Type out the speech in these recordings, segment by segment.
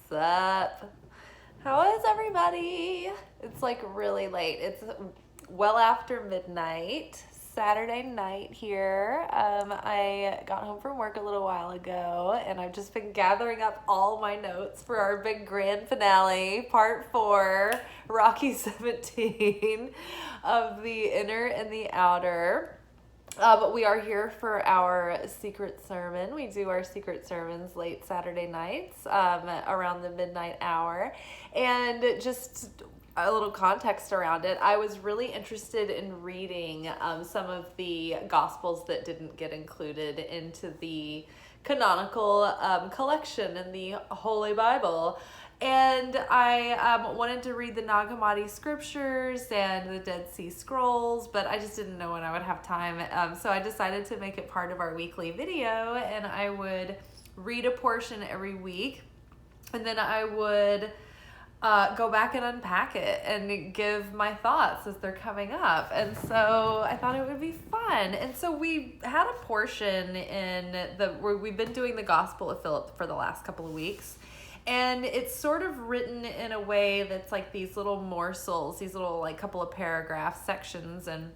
What's up? How is everybody? It's like really late. It's well after midnight, Saturday night here. I got home from work a little while ago and I've just been gathering up all my notes for our big grand finale, part 4, Rocky 17 of the inner and the outer. We are here for our secret sermon. We do our secret sermons late Saturday nights around the midnight hour. And just a little context around it, I was really interested in reading some of the Gospels that didn't get included into the canonical collection in the Holy Bible. And I wanted to read the Nag Hammadi scriptures and the Dead Sea Scrolls, but I just didn't know when I would have time. So I decided to make it part of our weekly video, and I would read a portion every week, and then I would go back and unpack it and give my thoughts as they're coming up. And so I thought it would be fun. And so we had a portion where we've been doing the Gospel of Philip for the last couple of weeks. And it's sort of written in a way that's like these little morsels, these little like couple of paragraph sections. And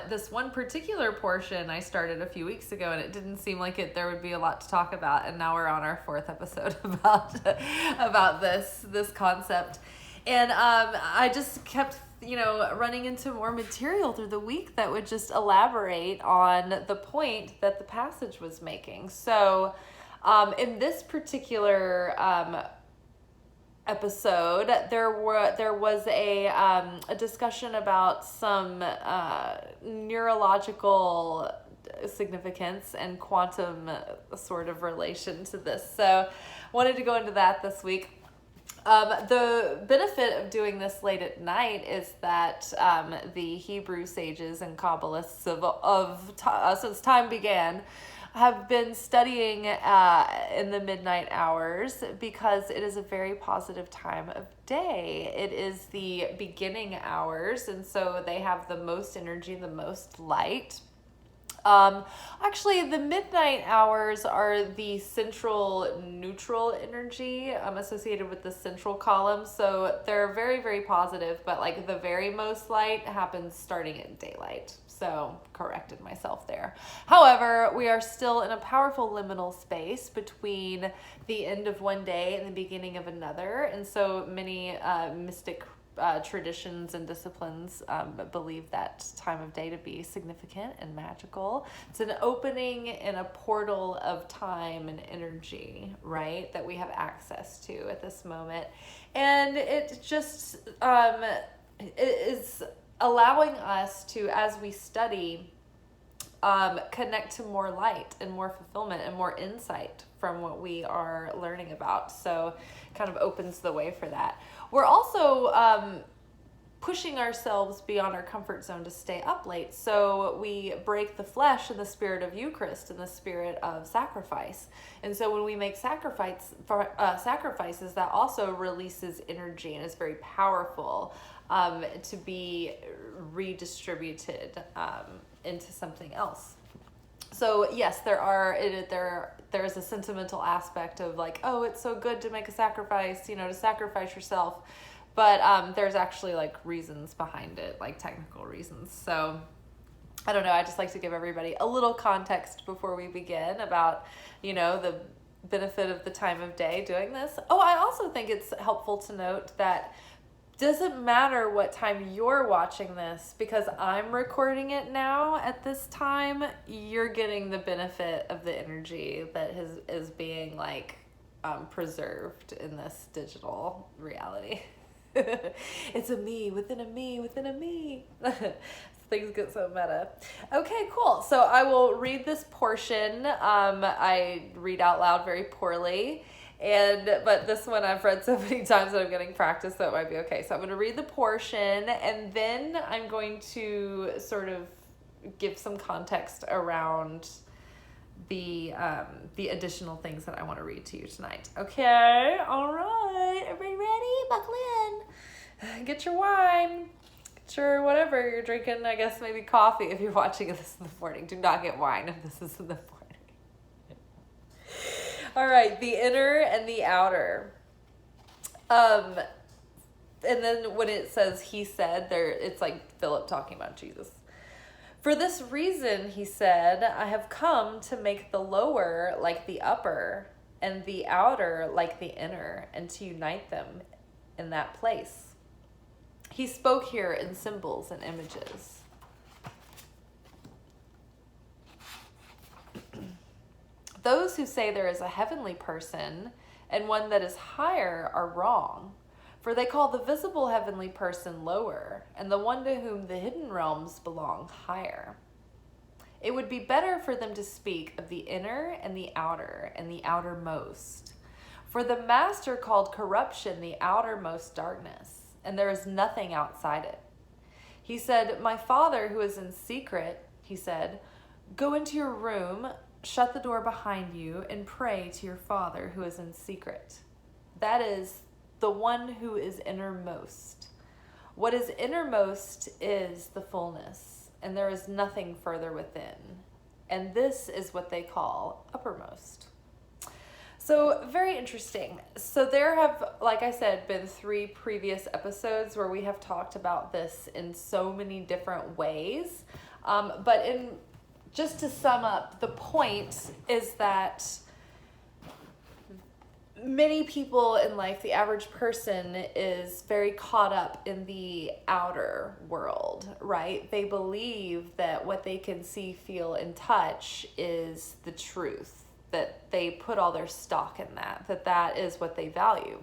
this one particular portion I started a few weeks ago, and it didn't seem like there would be a lot to talk about. And now we're on our 4th episode about this concept. And I just kept running into more material through the week that would just elaborate on the point that the passage was making. So in this particular episode, there was a discussion about some neurological significance and quantum sort of relation to this. So wanted to go into that this week. The benefit of doing this late at night is that the Hebrew sages and Kabbalists since time began have been studying in the midnight hours because it is a very positive time of day. It is the beginning hours, and so they have the most energy, the most light. Actually, the midnight hours are the central neutral energy associated with the central column. So they're very, very positive, but like the very most light happens starting at daylight. So corrected myself there. However, we are still in a powerful liminal space between the end of one day and the beginning of another. And so many mystic traditions and disciplines believe that time of day to be significant and magical. It's an opening in a portal of time and energy, right, that we have access to at this moment. And it just it is allowing us to, as we study, connect to more light and more fulfillment and more insight from what we are learning about. So kind of opens the way for that. We're also pushing ourselves beyond our comfort zone to stay up late. So we break the flesh in the spirit of Eucharist and the spirit of sacrifice. And so when we make sacrifices, that also releases energy and is very powerful to be redistributed into something else. So yes, there is a sentimental aspect of like, oh, it's so good to make a sacrifice, to sacrifice yourself. But there's actually like reasons behind it, like technical reasons. So I don't know. I just like to give everybody a little context before we begin about, the benefit of the time of day doing this. Oh, I also think it's helpful to note that doesn't matter what time you're watching this, because I'm recording it now at this time, you're getting the benefit of the energy that is being like preserved in this digital reality. It's a me within a me within a me. Things get so meta. Okay, cool. So I will read this portion. I read out loud very poorly. But this one I've read so many times that I'm getting practice, so it might be okay. So I'm going to read the portion, and then I'm going to sort of give some context around the additional things that I want to read to you tonight. Okay, all right, everybody ready? Buckle in. Get your wine. Get your whatever you're drinking. I guess maybe coffee if you're watching this in the morning. Do not get wine if this is in the morning. All right, the inner and the outer. Um, and then when it says he said, there it's like Philip talking about Jesus. For this reason, he said, I have come to make the lower like the upper, and the outer like the inner, and to unite them in that place. He spoke here in symbols and images. Those who say there is a heavenly person and one that is higher are wrong, for they call the visible heavenly person lower, and the one to whom the hidden realms belong higher. It would be better for them to speak of the inner and the outermost. For the master called corruption the outermost darkness, and there is nothing outside it. He said, my Father who is in secret, he said, go into your room, shut the door behind you, and pray to your Father who is in secret. That is the one who is innermost. What is innermost is the fullness, and there is nothing further within. And this is what they call uppermost. So very interesting. So there have, like I said, been 3 previous episodes where we have talked about this in so many different ways. But just to sum up, the point is that many people in life, the average person, is very caught up in the outer world, right? They believe that what they can see, feel, and touch is the truth, that they put all their stock in that is what they value.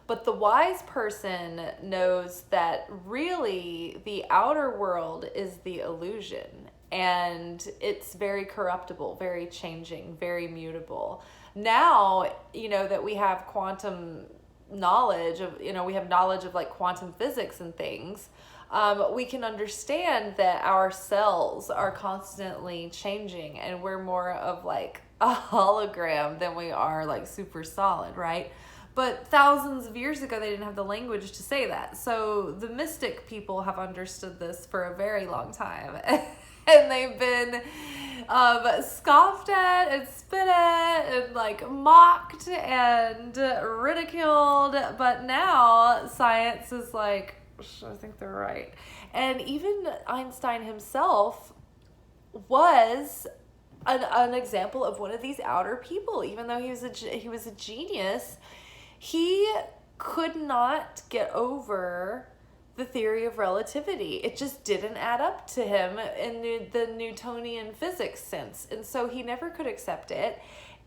But the wise person knows that really the outer world is the illusion, and it's very corruptible, very changing, very mutable. Now, that we have quantum knowledge of, we have knowledge of like quantum physics and things, we can understand that our cells are constantly changing, and we're more of like a hologram than we are like super solid, right? But thousands of years ago, they didn't have the language to say that. So the mystic people have understood this for a very long time. And they've been scoffed at and spit at and like mocked and ridiculed. But now science is like, I think they're right. And even Einstein himself was an example of one of these outer people. Even though he was a genius, he could not get over the theory of relativity. It just didn't add up to him in the Newtonian physics sense. And so he never could accept it,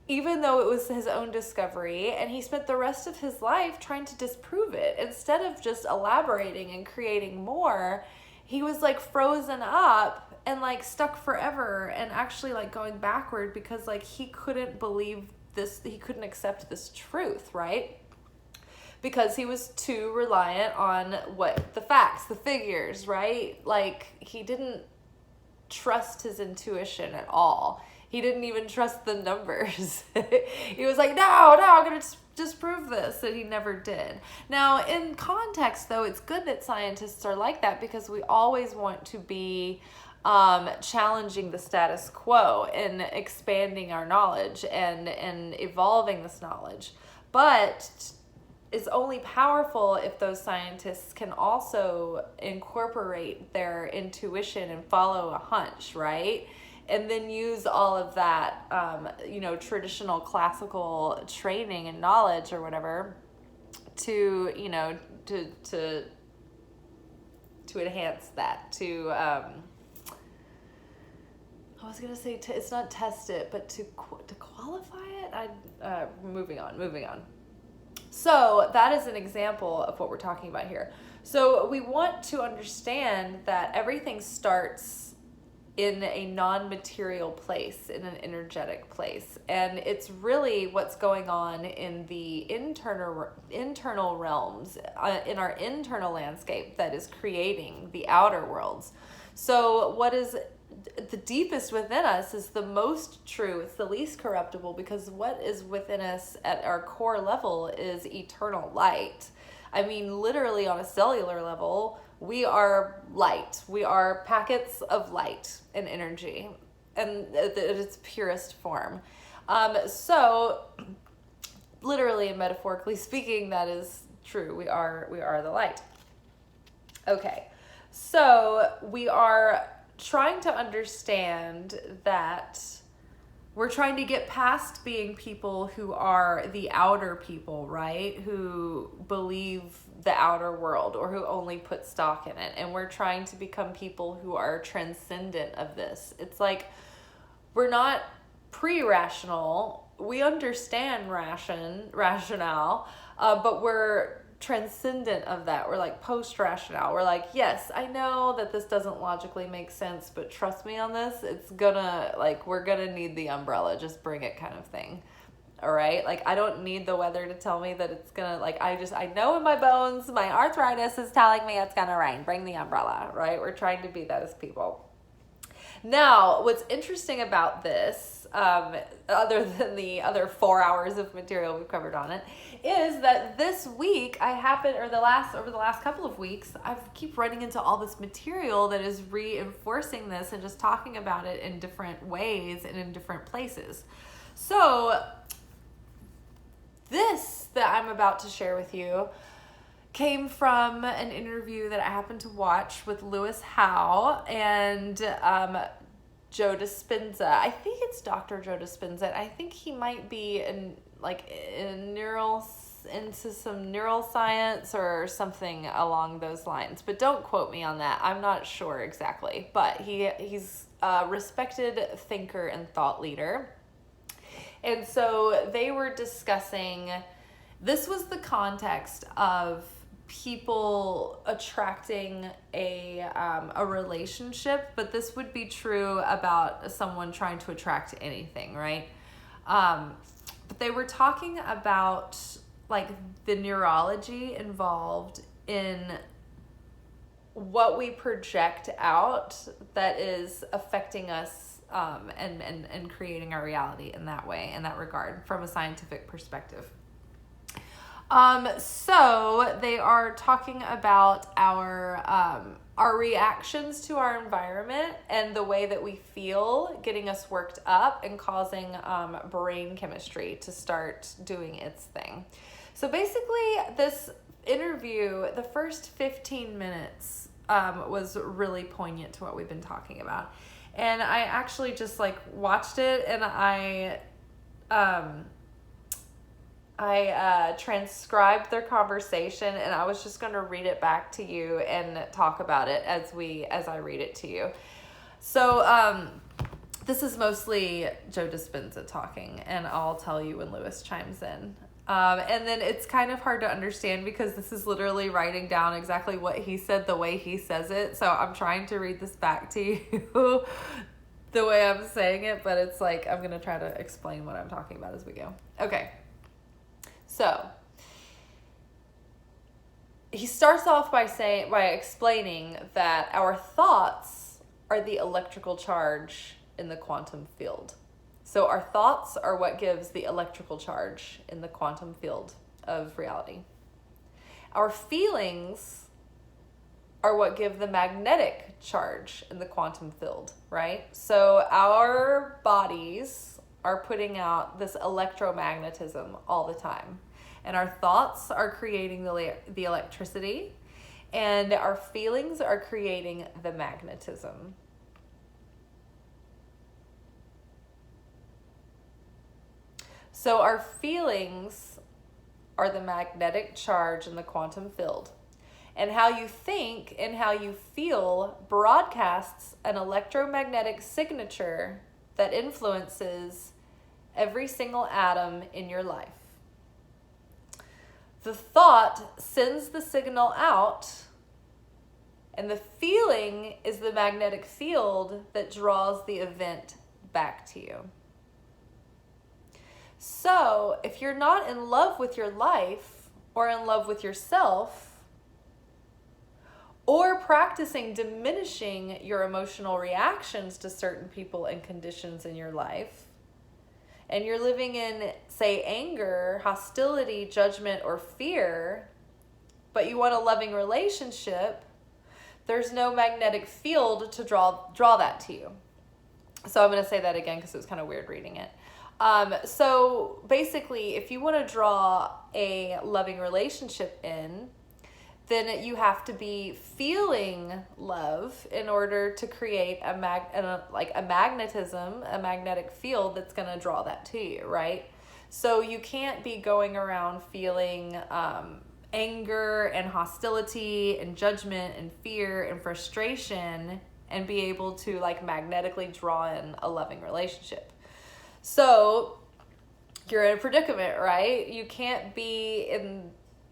even though it was his own discovery. And he spent the rest of his life trying to disprove it. Instead of just elaborating and creating more, he was like frozen up and like stuck forever and actually like going backward because like he couldn't believe this, he couldn't accept this truth, right? Because he was too reliant on the facts, the figures, right? Like he didn't trust his intuition at all. He didn't even trust the numbers. He was like, no, I'm going to disprove this. And he never did. Now, in context, though, it's good that scientists are like that because we always want to be challenging the status quo and expanding our knowledge and evolving this knowledge. But is only powerful if those scientists can also incorporate their intuition and follow a hunch, right? And then use all of that, traditional classical training and knowledge or whatever to enhance that, I was going to say, it's not test it, but to qualify it. Moving on. So that is an example of what we're talking about here. So we want to understand that everything starts in a non-material place, in an energetic place. And it's really what's going on in the internal realms, in our internal landscape that is creating the outer worlds. So what is the deepest within us is the most true. It's the least corruptible because what is within us at our core level is eternal light. I mean, literally on a cellular level, we are light. We are packets of light and energy and at its purest form. So literally and metaphorically speaking, that is true. We are the light. Okay. So we are trying to understand that we're trying to get past being people who are the outer people, right? Who believe the outer world or who only put stock in it. And we're trying to become people who are transcendent of this. It's like we're not pre-rational. We understand rationale, but we're transcendent of that. We're like post-rationale. We're like, yes, I know that this doesn't logically make sense, but trust me on this. It's gonna, like, we're gonna need the umbrella. Just bring it kind of thing. All right? Like, I don't need the weather to tell me that it's gonna, like, I know in my bones, my arthritis is telling me it's gonna rain. Bring the umbrella, right? We're trying to be those people. Now, what's interesting about this, other than the other 4 hours of material we've covered on it, is that this week over the last couple of weeks, I keep running into all this material that is reinforcing this and just talking about it in different ways and in different places. So this that I'm about to share with you came from an interview that I happened to watch with Lewis Howe and Joe Dispenza. I think it's Dr. Joe Dispenza. I think he might be into some neuroscience or something along those lines. But don't quote me on that. I'm not sure exactly. But he's a respected thinker and thought leader. And so they were discussing, this was the context of people attracting a relationship, but this would be true about someone trying to attract anything, right? But they were talking about like the neurology involved in what we project out that is affecting us and creating our reality in that way, in that regard, from a scientific perspective. So they are talking about our reactions to our environment and the way that we feel getting us worked up and causing brain chemistry to start doing its thing. So basically this interview, the first 15 minutes was really poignant to what we've been talking about. And I actually just like watched it and I transcribed their conversation and I was just going to read it back to you and talk about it as I read it to you. So this is mostly Joe Dispenza talking, and I'll tell you when Lewis chimes in. And then it's kind of hard to understand because this is literally writing down exactly what he said the way he says it. So I'm trying to read this back to you the way I'm saying it, but it's like I'm going to try to explain what I'm talking about as we go. Okay. So he starts off by explaining that our thoughts are the electrical charge in the quantum field. So our thoughts are what gives the electrical charge in the quantum field of reality. Our feelings are what give the magnetic charge in the quantum field, right? So our bodies are putting out this electromagnetism all the time. And our thoughts are creating the electricity, and our feelings are creating the magnetism. So our feelings are the magnetic charge in the quantum field. And how you think and how you feel broadcasts an electromagnetic signature that influences every single atom in your life. The thought sends the signal out, and the feeling is the magnetic field that draws the event back to you. So, if you're not in love with your life or in love with yourself, or practicing diminishing your emotional reactions to certain people and conditions in your life, and you're living in, say, anger, hostility, judgment, or fear, but you want a loving relationship, there's no magnetic field to draw that to you. So I'm going to say that again because it was kind of weird reading it. So basically, if you want to draw a loving relationship in, then you have to be feeling love in order to create a magnetism, a magnetic field that's going to draw that to you, right? So you can't be going around feeling anger and hostility and judgment and fear and frustration and be able to like magnetically draw in a loving relationship. So you're in a predicament, right? You can't be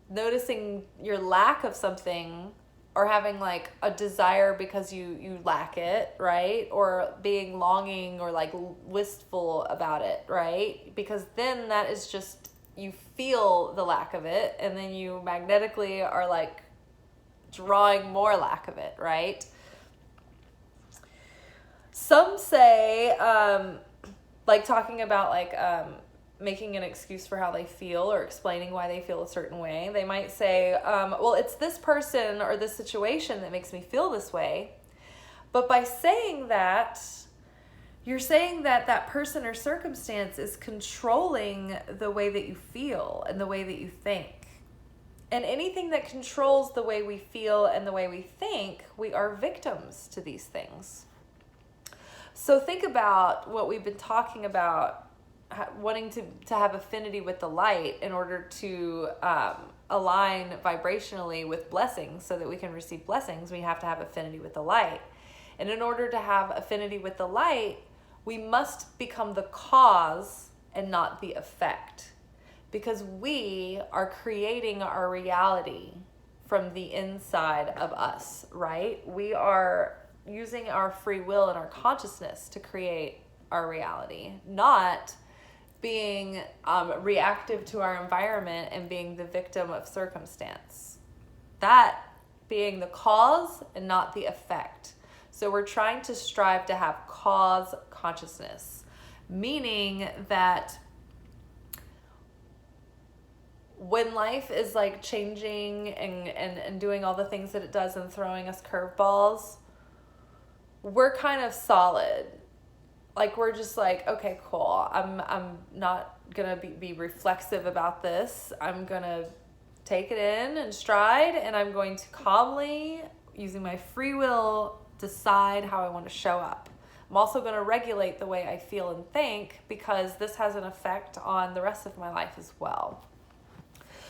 noticing your lack of something or having like a desire because you lack it, right? Or being longing or like wistful about it, right? Because then that is just, you feel the lack of it and then you magnetically are like drawing more lack of it, right? Some say, like talking about like making an excuse for how they feel or explaining why they feel a certain way. They might say, well, it's this person or this situation that makes me feel this way. But by saying that, you're saying that that person or circumstance is controlling the way that you feel and the way that you think. And anything that controls the way we feel and the way we think, we are victims to these things. So think about what we've been talking about, wanting to have affinity with the light in order to align vibrationally with blessings so that we can receive blessings. We have to have affinity with the light. And in order to have affinity with the light, we must become the cause and not the effect, because we are creating our reality from the inside of us, right? We are using our free will and our consciousness to create our reality, not being reactive to our environment and being the victim of circumstance. That being the cause and not the effect. So we're trying to strive to have cause consciousness, meaning that when life is like changing and doing all the things that it does and throwing us curveballs, we're kind of solid. Like we're just like, okay, cool. I'm not gonna be reflexive about this. I'm gonna take it in stride, and I'm going to calmly, using my free will, decide how I want to show up. I'm also going to regulate the way I feel and think, because this has an effect on the rest of my life as well.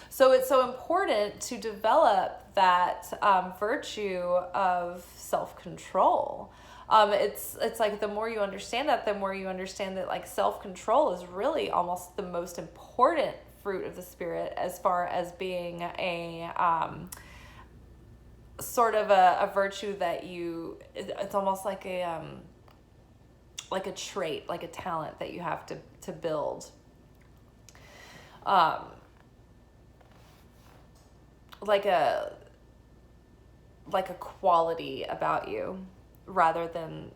So it's so important to develop that virtue of self-control. It's like the more you understand that, the more you understand that like self-control is really almost the most important fruit of the spirit, as far as being a sort of a virtue that it's almost like a trait, like a talent that you have to build. Like a quality about you, rather than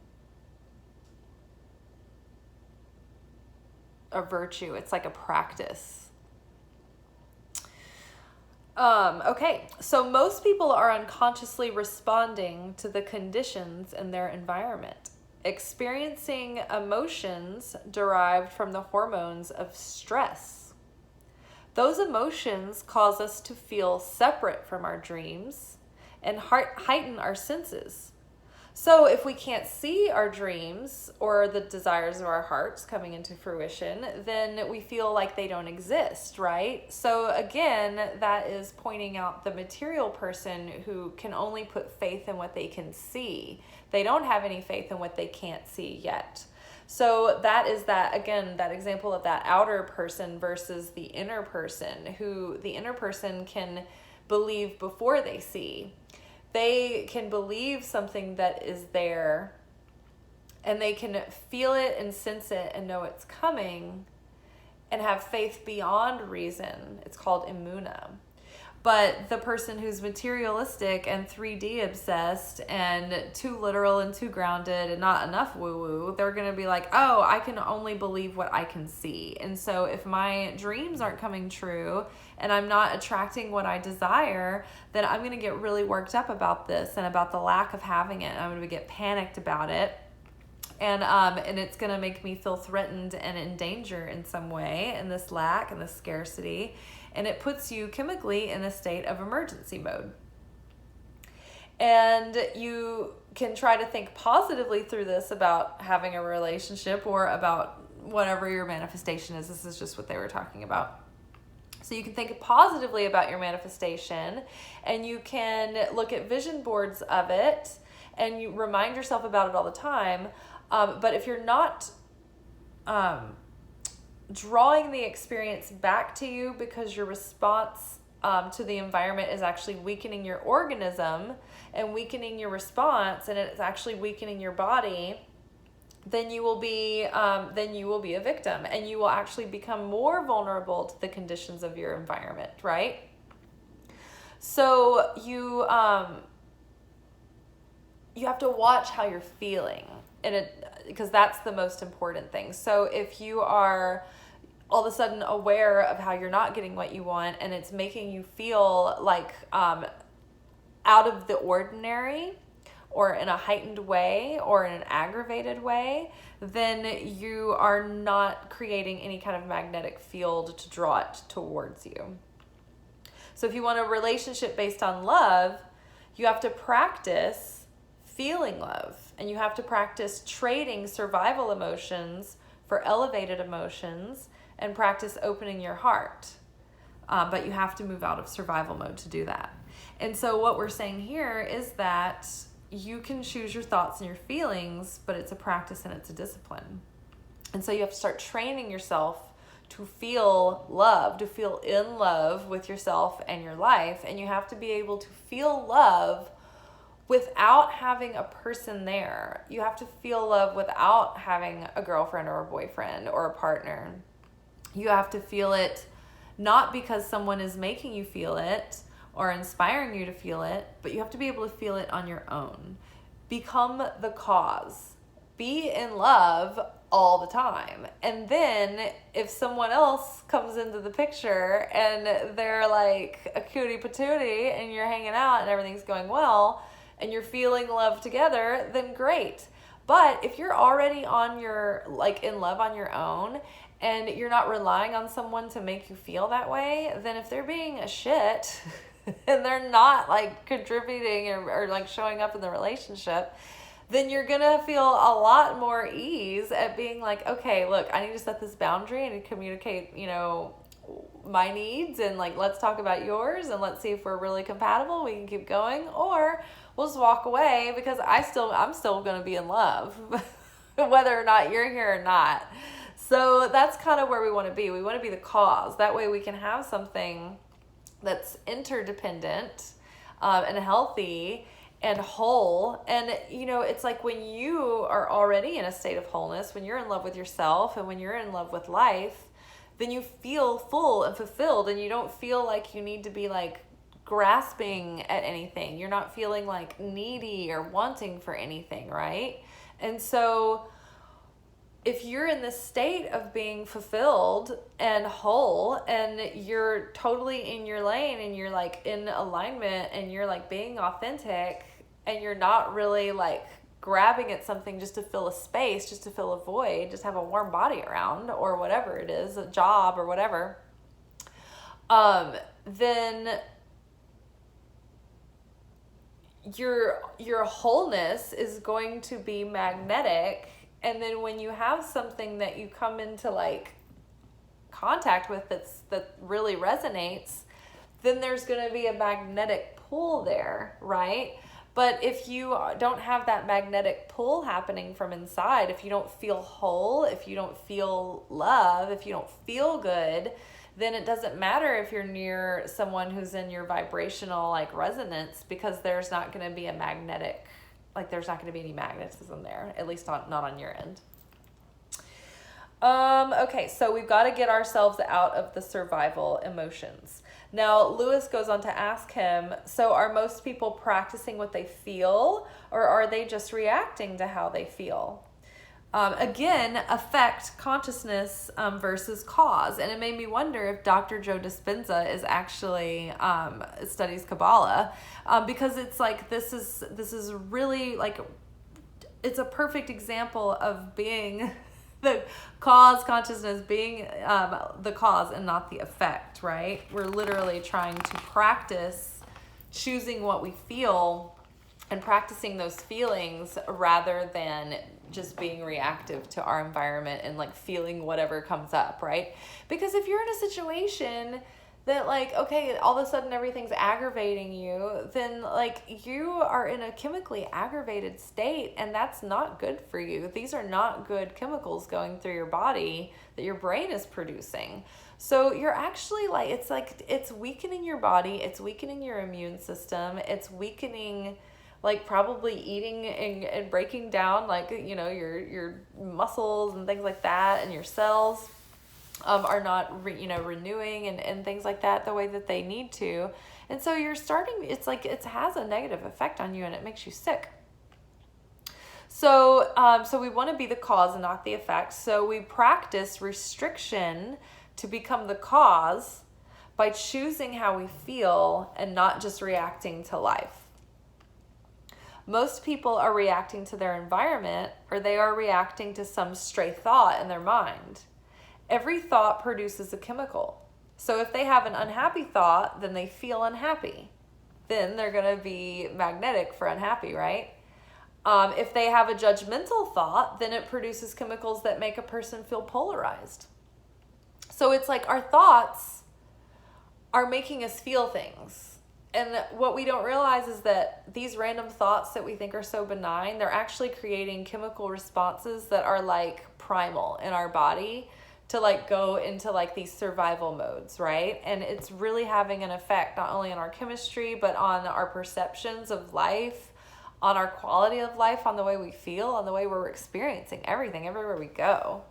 a virtue. It's like a practice. Okay, so most people are unconsciously responding to the conditions in their environment, experiencing emotions derived from the hormones of stress. Those emotions cause us to feel separate from our dreams and heighten our senses. So if we can't see our dreams or the desires of our hearts coming into fruition, then we feel like they don't exist, right? So again, that is pointing out the material person who can only put faith in what they can see. They don't have any faith in what they can't see yet. So that is that example of that outer person versus the inner person, who the inner person can believe before they see. They can believe something that is there, and they can feel it and sense it and know it's coming and have faith beyond reason. It's called imuna. But the person who's materialistic and 3D obsessed and too literal and too grounded and not enough woo-woo, they're going to be like, oh, I can only believe what I can see. And so if my dreams aren't coming true and I'm not attracting what I desire, then I'm going to get really worked up about this and about the lack of having it. I'm going to get panicked about it and it's going to make me feel threatened and in danger in some way, in this lack and this scarcity, and it puts you chemically in a state of emergency mode. And you can try to think positively through this about having a relationship or about whatever your manifestation is. This is just what they were talking about. So you can think positively about your manifestation, and you can look at vision boards of it, and you remind yourself about it all the time. But if you're not drawing the experience back to you because your response to the environment is actually weakening your organism and weakening your response, and it's actually weakening your body, then you will be a victim, and you will actually become more vulnerable to the conditions of your environment, right? So you have to watch how you're feeling, because that's the most important thing. So if you are all of a sudden aware of how you're not getting what you want, and it's making you feel like out of the ordinary, or in a heightened way, or in an aggravated way, then you are not creating any kind of magnetic field to draw it towards you. So if you want a relationship based on love, you have to practice feeling love, and you have to practice trading survival emotions for elevated emotions, and practice opening your heart. But you have to move out of survival mode to do that. And so what we're saying here is that you can choose your thoughts and your feelings, but it's a practice and it's a discipline. And so you have to start training yourself to feel love, to feel in love with yourself and your life. And you have to be able to feel love without having a person there. You have to feel love without having a girlfriend or a boyfriend or a partner. You have to feel it not because someone is making you feel it or inspiring you to feel it, but you have to be able to feel it on your own. Become the cause. Be in love all the time. And then if someone else comes into the picture and they're like a cutie patootie and you're hanging out and everything's going well and you're feeling love together, then great. But if you're already in love on your own, and you're not relying on someone to make you feel that way, then if they're being a shit and they're not like contributing or like showing up in the relationship, then you're gonna feel a lot more ease at being like, okay, look, I need to set this boundary and communicate, my needs, and like, let's talk about yours, and let's see if we're really compatible. We can keep going, or we'll just walk away because I'm still gonna be in love, whether or not you're here or not. So that's kind of where we want to be. We want to be the cause. That way we can have something that's interdependent and healthy and whole. And, it's like when you are already in a state of wholeness, when you're in love with yourself and when you're in love with life, then you feel full and fulfilled, and you don't feel like you need to be like grasping at anything. You're not feeling like needy or wanting for anything, right? And so if you're in this state of being fulfilled and whole, and you're totally in your lane, and you're like in alignment, and you're like being authentic, and you're not really like grabbing at something just to fill a space, just to fill a void, just have a warm body around, or whatever it is, a job or whatever, then your wholeness is going to be magnetic. And then when you have something that you come into like contact with that really resonates, then there's going to be a magnetic pull there, right? But if you don't have that magnetic pull happening from inside, if you don't feel whole, if you don't feel love, if you don't feel good, then it doesn't matter if you're near someone who's in your vibrational like resonance, because there's not going to be a magnetic, like there's not going to be any magnetism there, at least not on your end. Okay, so we've got to get ourselves out of the survival emotions. Now, Lewis goes on to ask him, so are most people practicing what they feel, or are they just reacting to how they feel? Again, affect consciousness versus cause. And it made me wonder if Dr. Joe Dispenza is actually studies Kabbalah, because it's like this is really like it's a perfect example of being the cause consciousness, being the cause and not the effect, right? We're literally trying to practice choosing what we feel and practicing those feelings rather than just being reactive to our environment and like feeling whatever comes up, right? Because if you're in a situation that like, okay, all of a sudden everything's aggravating you, then like you are in a chemically aggravated state, and that's not good for you. These are not good chemicals going through your body that your brain is producing. So you're actually it's weakening your body, it's weakening your immune system, it's weakening like probably eating and breaking down like, your muscles and things like that, and your cells are not renewing and things like that the way that they need to. And so you're starting, it's like it has a negative effect on you, and it makes you sick. So so we want to be the cause and not the effect. So we practice restriction to become the cause by choosing how we feel and not just reacting to life. Most people are reacting to their environment, or they are reacting to some stray thought in their mind. Every thought produces a chemical. So if they have an unhappy thought, then they feel unhappy. Then they're going to be magnetic for unhappy, right? If they have a judgmental thought, then it produces chemicals that make a person feel polarized. So it's like our thoughts are making us feel things. And what we don't realize is that these random thoughts that we think are so benign, they're actually creating chemical responses that are like primal in our body to like go into like these survival modes, right? And it's really having an effect not only on our chemistry, but on our perceptions of life, on our quality of life, on the way we feel, on the way we're experiencing everything, everywhere we go.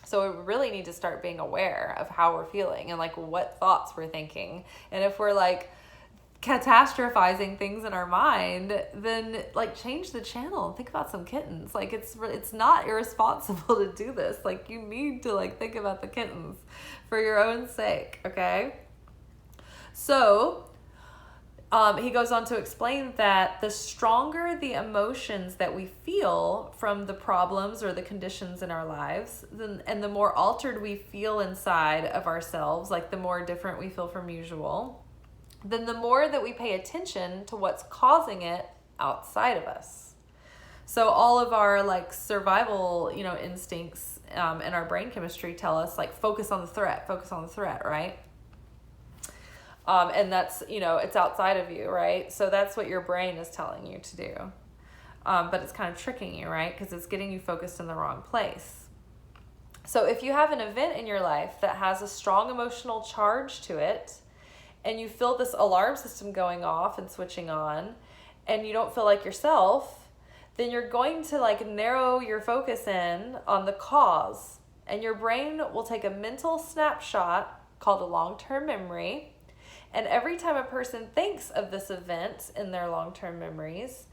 So we really need to start being aware of how we're feeling and like what thoughts we're thinking. And if we're like catastrophizing things in our mind, then like change the channel and think about some kittens. Like it's not irresponsible to do this. Like you need to like think about the kittens for your own sake, okay? So he goes on to explain that the stronger the emotions that we feel from the problems or the conditions in our lives, and the more altered we feel inside of ourselves, like the more different we feel from usual, then the more that we pay attention to what's causing it outside of us. So all of our like survival, instincts and our brain chemistry tell us like focus on the threat, right? And that's, it's outside of you, right? So that's what your brain is telling you to do. But it's kind of tricking you, right? Because it's getting you focused in the wrong place. So if you have an event in your life that has a strong emotional charge to it, and you feel this alarm system going off and switching on, and you don't feel like yourself, then you're going to like narrow your focus in on the cause, and your brain will take a mental snapshot called a long-term memory. And every time a person thinks of this event in their long-term memories,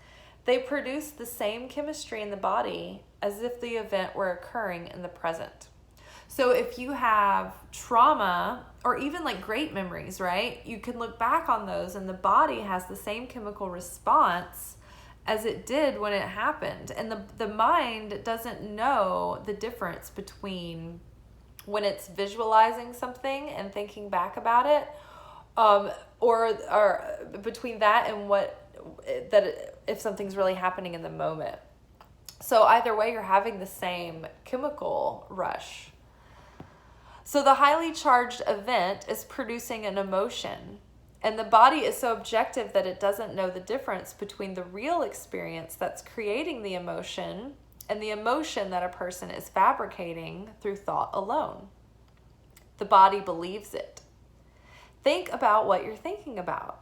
they produce the same chemistry in the body as if the event were occurring in the present. So if you have trauma or even like great memories, right? You can look back on those and the body has the same chemical response as it did when it happened. And the mind doesn't know the difference between when it's visualizing something and thinking back about it, or between that and if something's really happening in the moment. So either way, you're having the same chemical rush. So the highly charged event is producing an emotion, and the body is so objective that it doesn't know the difference between the real experience that's creating the emotion and the emotion that a person is fabricating through thought alone. The body believes it. Think about what you're thinking about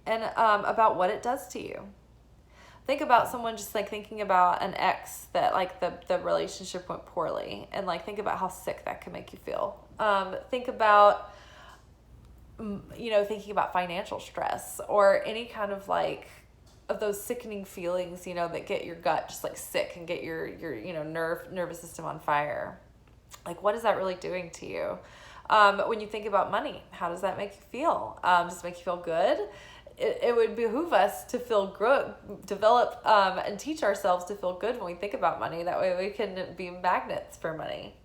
and about what it does to you. Think about someone just like thinking about an ex that like the relationship went poorly, and like think about how sick that can make you feel. Think about, thinking about financial stress or any kind of like of those sickening feelings, that get your gut just like sick and get your nervous system on fire. Like what is that really doing to you? When you think about money, how does that make you feel? Does it make you feel good? it would behoove us to feel good, develop and teach ourselves to feel good when we think about money. That way we can be magnets for money.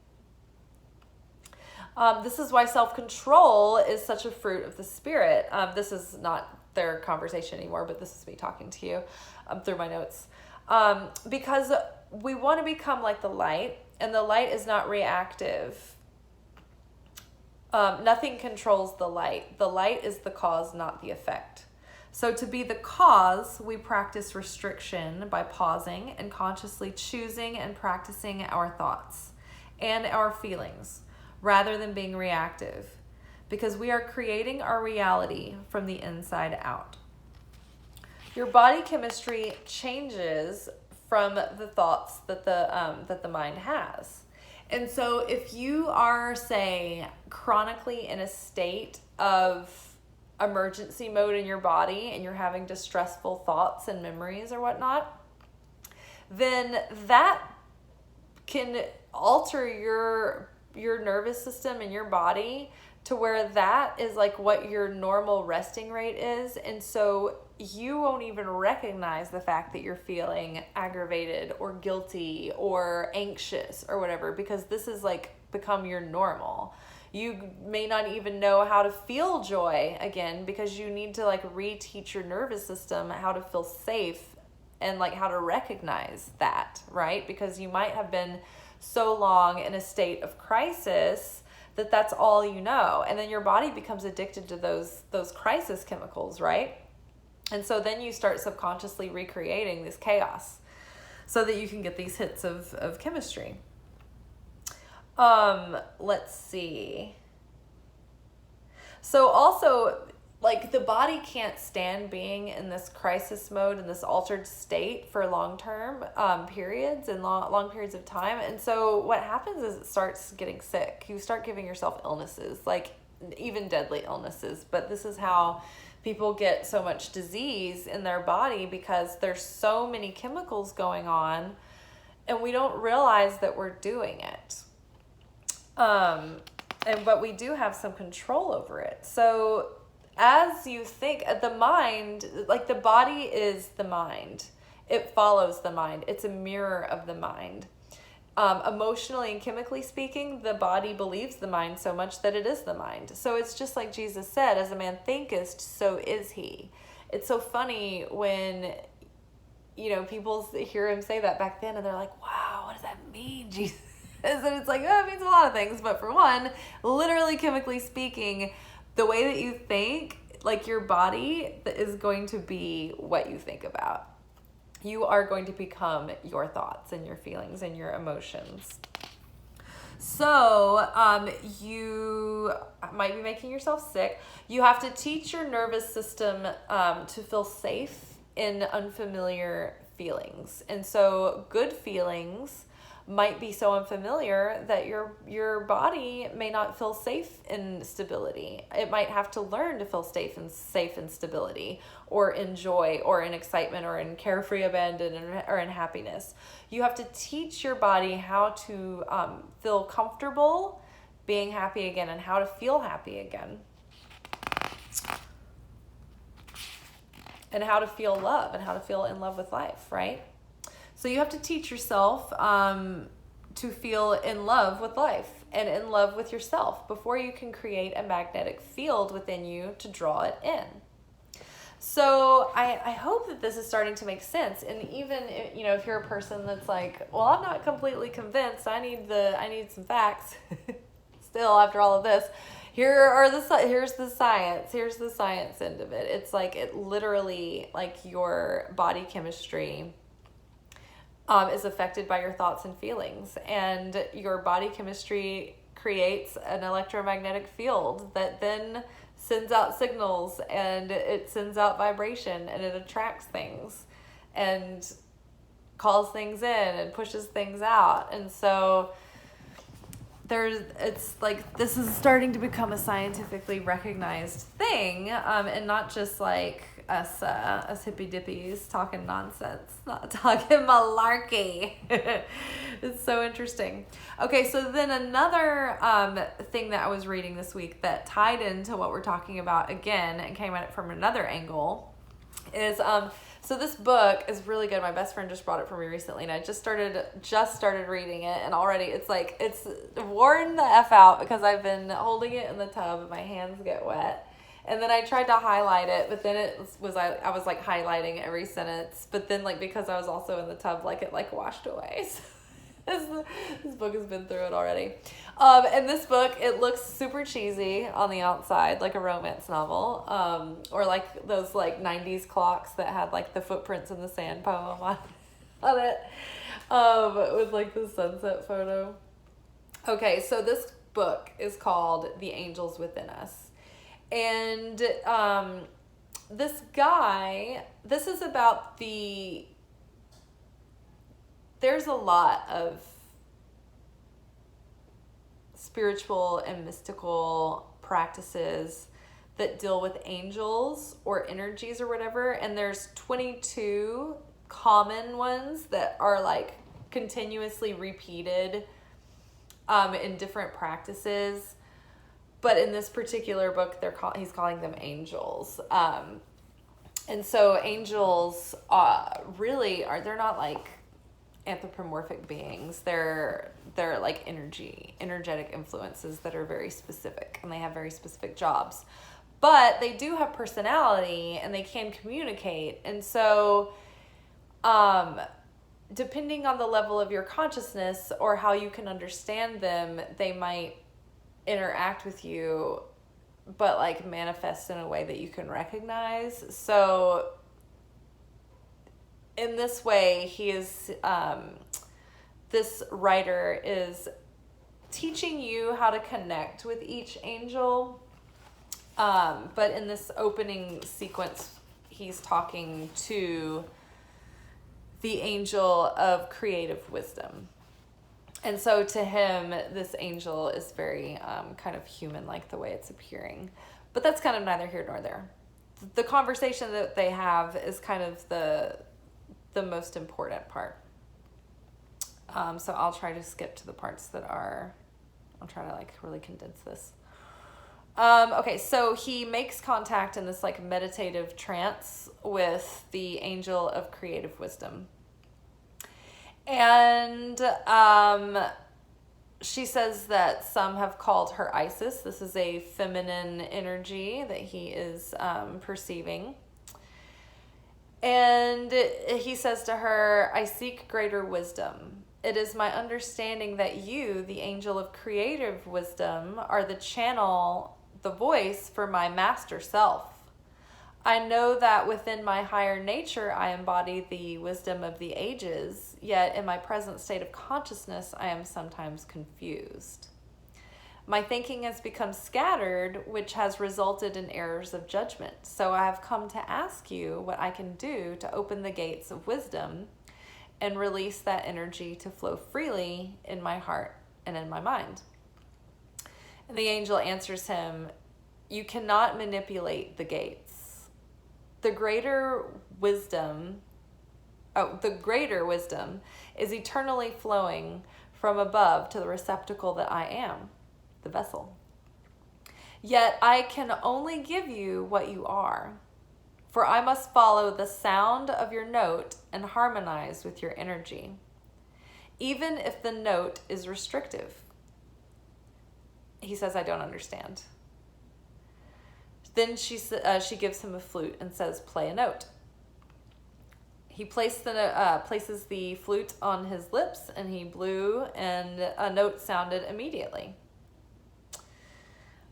This is why self-control is such a fruit of the Spirit. This is not their conversation anymore, but this is me talking to you through my notes. Because we want to become like the light, and the light is not reactive. Nothing controls the light. The light is the cause, not the effect. So to be the cause, we practice restriction by pausing and consciously choosing and practicing our thoughts and our feelings, rather than being reactive, because we are creating our reality from the inside out. Your body chemistry changes from the thoughts that the mind has. And so if you are, say, chronically in a state of emergency mode in your body and you're having distressful thoughts and memories or whatnot, then that can alter your nervous system and your body to where that is like what your normal resting rate is. And so you won't even recognize the fact that you're feeling aggravated or guilty or anxious or whatever, because this is like become your normal. You may not even know how to feel joy again, because you need to like reteach your nervous system how to feel safe and like how to recognize that, right? Because you might have been so long in a state of crisis that that's all you know. And then your body becomes addicted to those crisis chemicals, right? And so then you start subconsciously recreating this chaos so that you can get these hits of chemistry. Let's see. So also, like, the body can't stand being in this crisis mode, in this altered state for long-term periods and long periods of time. And so what happens is it starts getting sick. You start giving yourself illnesses, like even deadly illnesses. But this is how people get so much disease in their body, because there's so many chemicals going on and we don't realize that we're doing it. But we do have some control over it. So as you think, the mind, like the body is the mind. It follows the mind. It's a mirror of the mind. Emotionally and chemically speaking, the body believes the mind so much that it is the mind. So it's just like Jesus said, as a man thinketh, so is he. It's so funny when, people hear him say that back then and they're like, wow, what does that mean, Jesus? And it's like, oh, it means a lot of things. But for one, literally chemically speaking, the way that you think, like your body is going to be what you think about. You are going to become your thoughts and your feelings and your emotions. So you might be making yourself sick. You have to teach your nervous system to feel safe in unfamiliar feelings. And so good feelings might be so unfamiliar that your body may not feel safe in stability. It might have to learn to feel safe in stability, or in joy, or in excitement, or in carefree abandon, or in happiness. You have to teach your body how to feel comfortable being happy again, and how to feel happy again, and how to feel love, and how to feel in love with life, right? So you have to teach yourself to feel in love with life and in love with yourself before you can create a magnetic field within you to draw it in. So I hope that this is starting to make sense. And even, if you're a person that's like, well, I'm not completely convinced, I need some facts. Still, after all of this, here's the science end of it. It's like, it literally, like, your body chemistry is affected by your thoughts and feelings, and your body chemistry creates an electromagnetic field that then sends out signals, and it sends out vibration, and it attracts things and calls things in and pushes things out. And so it's like this is starting to become a scientifically recognized thing, and not just like us hippy dippies talking nonsense, not talking malarkey. It's so interesting. Okay, so then another thing that I was reading this week that tied into what we're talking about again and came at it from another angle is so this book is really good. My best friend just brought it for me recently, and I just started reading it, and already it's worn the F out because I've been holding it in the tub and my hands get wet. And then I tried to highlight it, but then I was like highlighting every sentence, but then like because I was also in the tub, like it like washed away. So this book has been through it already. And this book, it looks super cheesy on the outside, like a romance novel, or like those like 90s clocks that had like the footprints in the sand poem on it, with like the sunset photo. Okay, so this book is called The Angels Within Us. And this is about there's a lot of spiritual and mystical practices that deal with angels or energies or whatever, and there's 22 common ones that are like continuously repeated in different practices. But in this particular book, he's calling them angels. And so angels really they're not like anthropomorphic beings. They're like energetic influences that are very specific, and they have very specific jobs. But they do have personality, and they can communicate. And so depending on the level of your consciousness or how you can understand them, they might interact with you, but like manifest in a way that you can recognize. So in this way, he is this writer is teaching you how to connect with each angel, but in this opening sequence, he's talking to the angel of creative wisdom. And so to him, this angel is very kind of human-like the way it's appearing. But that's kind of neither here nor there. The conversation that they have is kind of the most important part. So I'll try to skip to the parts I'll try to like really condense this. Okay, so he makes contact in this like meditative trance with the angel of creative wisdom. And she says that some have called her Isis. This is a feminine energy that he is perceiving. And he says to her, I seek greater wisdom. It is my understanding that you, the angel of creative wisdom, are the channel, the voice for my master self. I know that within my higher nature, I embody the wisdom of the ages, yet in my present state of consciousness, I am sometimes confused. My thinking has become scattered, which has resulted in errors of judgment. So I have come to ask you what I can do to open the gates of wisdom and release that energy to flow freely in my heart and in my mind. And the angel answers him, you cannot manipulate the gates. The greater wisdom is eternally flowing from above to the receptacle that I am, the vessel. Yet I can only give you what you are, for I must follow the sound of your note and harmonize with your energy, even if the note is restrictive. He says, I don't understand. Then she gives him a flute and says, play a note. He places the flute on his lips, and he blew, and a note sounded immediately.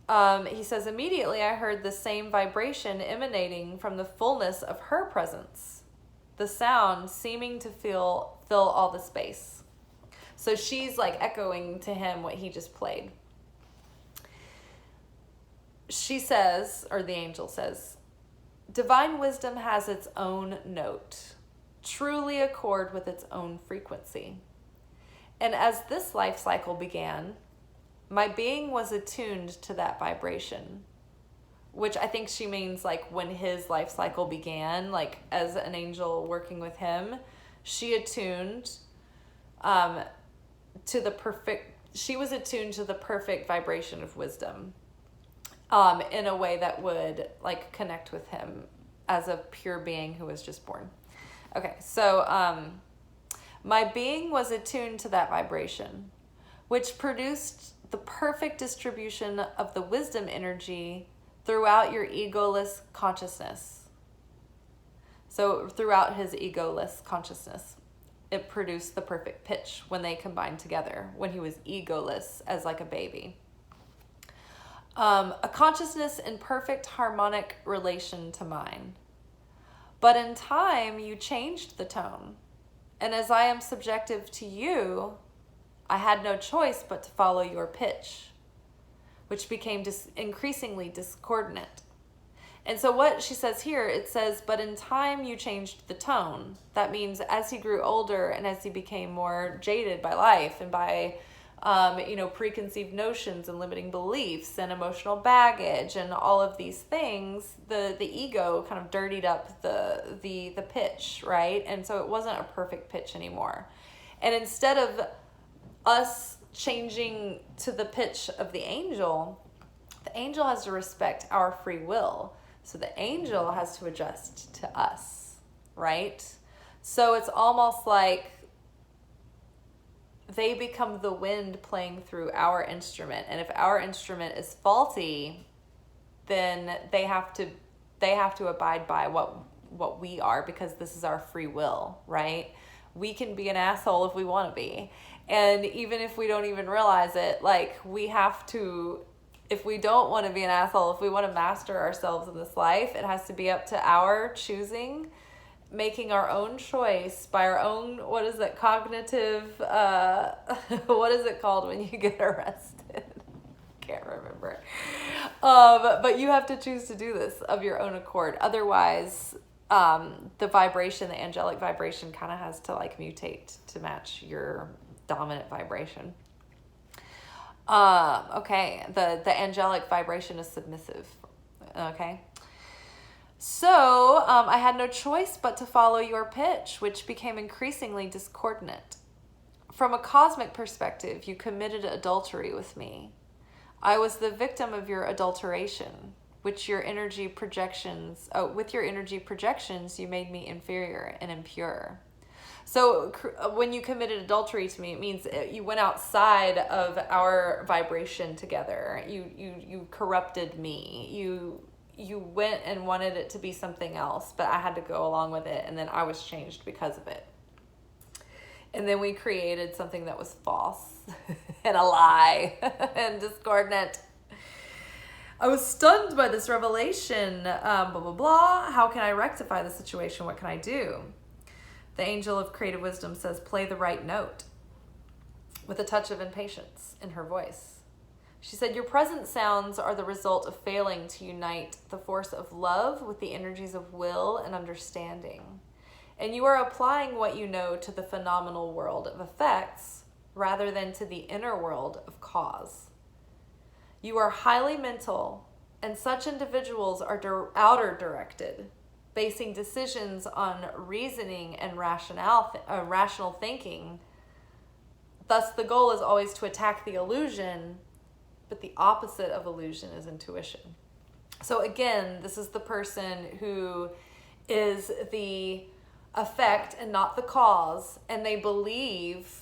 He says, immediately I heard the same vibration emanating from the fullness of her presence, the sound seeming to fill all the space. So she's like echoing to him what he just played. She says, or the angel says, divine wisdom has its own note, truly accord with its own frequency. And as this life cycle began, My being was attuned to that vibration, which I think she means like when his life cycle began, like as an angel working with him, she attuned to the perfect, she was attuned to the perfect vibration of wisdom in a way that would like connect with him as a pure being who was just born. Okay, so my being was attuned to that vibration, which produced the perfect distribution of the wisdom energy throughout your egoless consciousness. So throughout his egoless consciousness, it produced the perfect pitch when they combined together, when he was egoless as like a baby. A consciousness in perfect harmonic relation to mine. But in time, you changed the tone. And as I am subjective to you, I had no choice but to follow your pitch, which became increasingly discordant. And so what she says here, it says, but in time you changed the tone. That means as he grew older and as he became more jaded by life and by, preconceived notions and limiting beliefs and emotional baggage and all of these things, the ego kind of dirtied up the pitch, right? And so it wasn't a perfect pitch anymore. And instead of us changing to the pitch of the angel has to respect our free will. So the angel has to adjust to us, right? So it's almost like they become the wind playing through our instrument. And if our instrument is faulty, then they have to abide by what we are, because this is our free will, right? We can be an asshole if we want to be. And even if we don't even realize it, like we have to, if we don't want to be an asshole, if we want to master ourselves in this life, it has to be up to our choosing, making our own choice by our own, what is it, cognitive, what is it called when you get arrested? Can't remember. But you have to choose to do this of your own accord. Otherwise, the vibration, the angelic vibration kind of has to like mutate to match your dominant vibration. Okay, the angelic vibration is submissive. Okay. So, I had no choice but to follow your pitch, which became increasingly discordant. From a cosmic perspective, you committed adultery with me. I was the victim of your adulteration, with your energy projections, you made me inferior and impure. So when you committed adultery to me, it means you went outside of our vibration together. You corrupted me. You went and wanted it to be something else, but I had to go along with it, and then I was changed because of it. And then we created something that was false and a lie and discordant. I was stunned by this revelation, blah, blah, blah. How can I rectify the situation? What can I do? The angel of creative wisdom says, play the right note, with a touch of impatience in her voice. She said, your present sounds are the result of failing to unite the force of love with the energies of will and understanding. And you are applying what you know to the phenomenal world of effects rather than to the inner world of cause. You are highly mental, and such individuals are outer directed, basing decisions on reasoning and rational thinking. Thus, the goal is always to attack the illusion, but the opposite of illusion is intuition. So again, this is the person who is the effect and not the cause, and they believe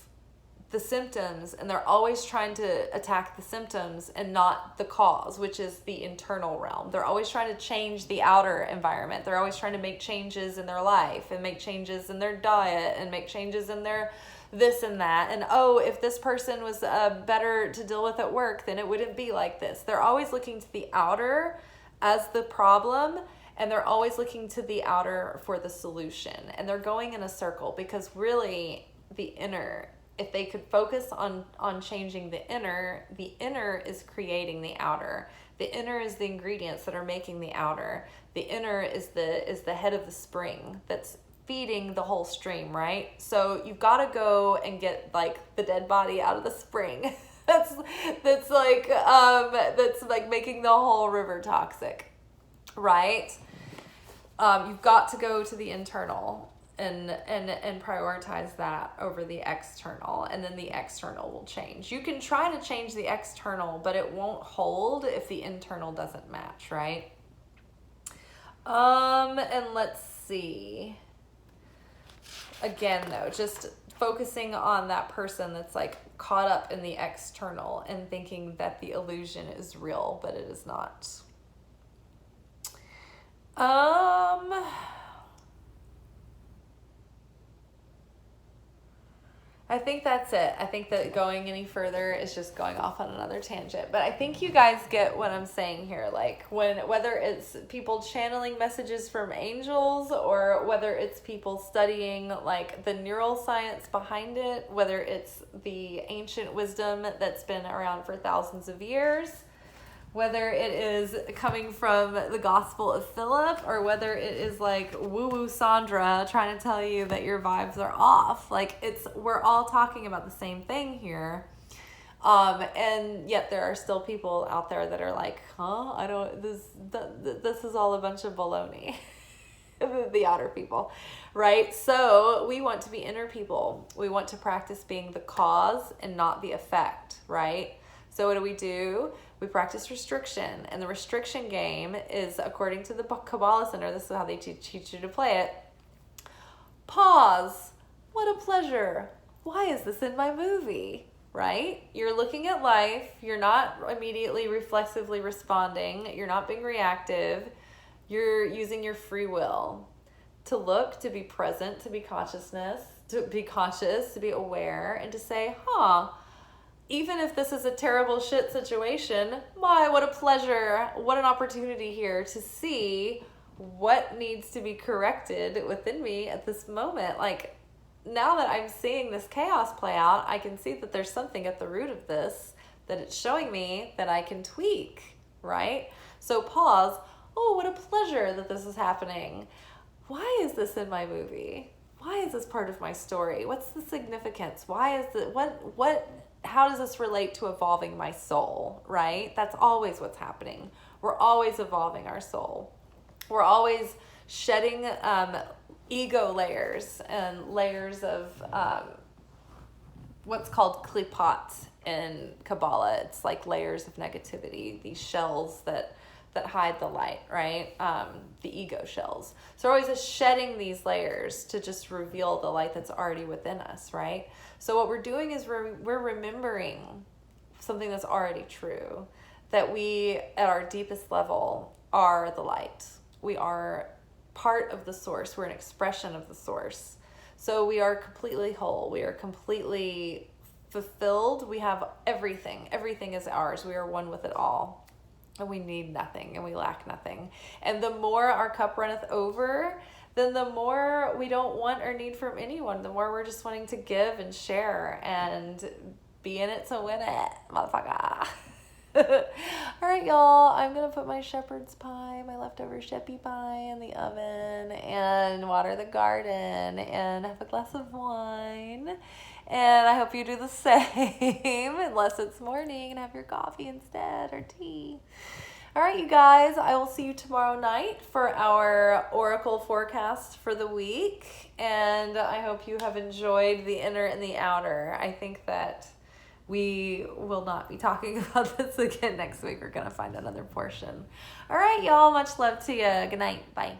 the symptoms, and they're always trying to attack the symptoms and not the cause, which is the internal realm. They're always trying to change the outer environment. They're always trying to make changes in their life and make changes in their diet and make changes in their this and that. And if this person was better to deal with at work, then it wouldn't be like this. They're always looking to the outer as the problem, and they're always looking to the outer for the solution. And they're going in a circle, because really the inner, if they could focus on changing the inner is creating the outer. The inner is the ingredients that are making the outer. The inner is the head of the spring that's feeding the whole stream, right? So you've got to go and get like the dead body out of the spring that's that's like making the whole river toxic, right? You've got to go to the internal and prioritize that over the external, and then the external will change. You can try to change the external, but it won't hold if the internal doesn't match, right? And let's see. Again, though, just focusing on that person that's like caught up in the external and thinking that the illusion is real, but it is not. I think that's it. I think that going any further is just going off on another tangent. But I think you guys get what I'm saying here. Like whether it's people channeling messages from angels, or whether it's people studying like the neuroscience behind it, whether it's the ancient wisdom that's been around for thousands of years, whether it is coming from the Gospel of Philip, or whether it is like woo-woo Sandra trying to tell you that your vibes are off. Like we're all talking about the same thing here. And yet there are still people out there that are like, this is all a bunch of baloney. The outer people, right? So we want to be inner people. We want to practice being the cause and not the effect, right? So what do? We practice restriction, and the restriction game is, according to the Kabbalah Center, this is how they teach you to play it. Pause. What a pleasure. Why is this in my movie? Right? You're looking at life. You're not immediately reflexively responding. You're not being reactive. You're using your free will to look, to be present, to be consciousness, to be conscious, to be aware, and to say, even if this is a terrible shit situation, what a pleasure, what an opportunity here to see what needs to be corrected within me at this moment. Like, now that I'm seeing this chaos play out, I can see that there's something at the root of this, that it's showing me that I can tweak, right? So pause. Oh, what a pleasure that this is happening. Why is this in my movie? Why is this part of my story? What's the significance? Why is it, how does this relate to evolving my soul, right? That's always what's happening. We're always evolving our soul. We're always shedding ego layers and layers of what's called klipot in Kabbalah. It's like layers of negativity, these shells that hide the light, right? The ego shells. So we're always just shedding these layers to just reveal the light that's already within us, right? So what we're doing is we're remembering something that's already true, that we, at our deepest level, are the light. We are part of the source. We're an expression of the source. So we are completely whole. We are completely fulfilled. We have everything. Everything is ours. We are one with it all. And we need nothing, and we lack nothing. And the more our cup runneth over, then the more we don't want or need from anyone. The more we're just wanting to give and share and be in it to win it, motherfucker. All right, y'all. I'm going to put my shepherd's pie, my leftover sheppy pie in the oven, and water the garden, and have a glass of wine. And I hope you do the same, unless it's morning, and have your coffee instead, or tea. All right, you guys, I will see you tomorrow night for our oracle forecast for the week. And I hope you have enjoyed the inner and the outer. I think that we will not be talking about this again next week. We're going to find another portion. All right, y'all, much love to you. Good night. Bye.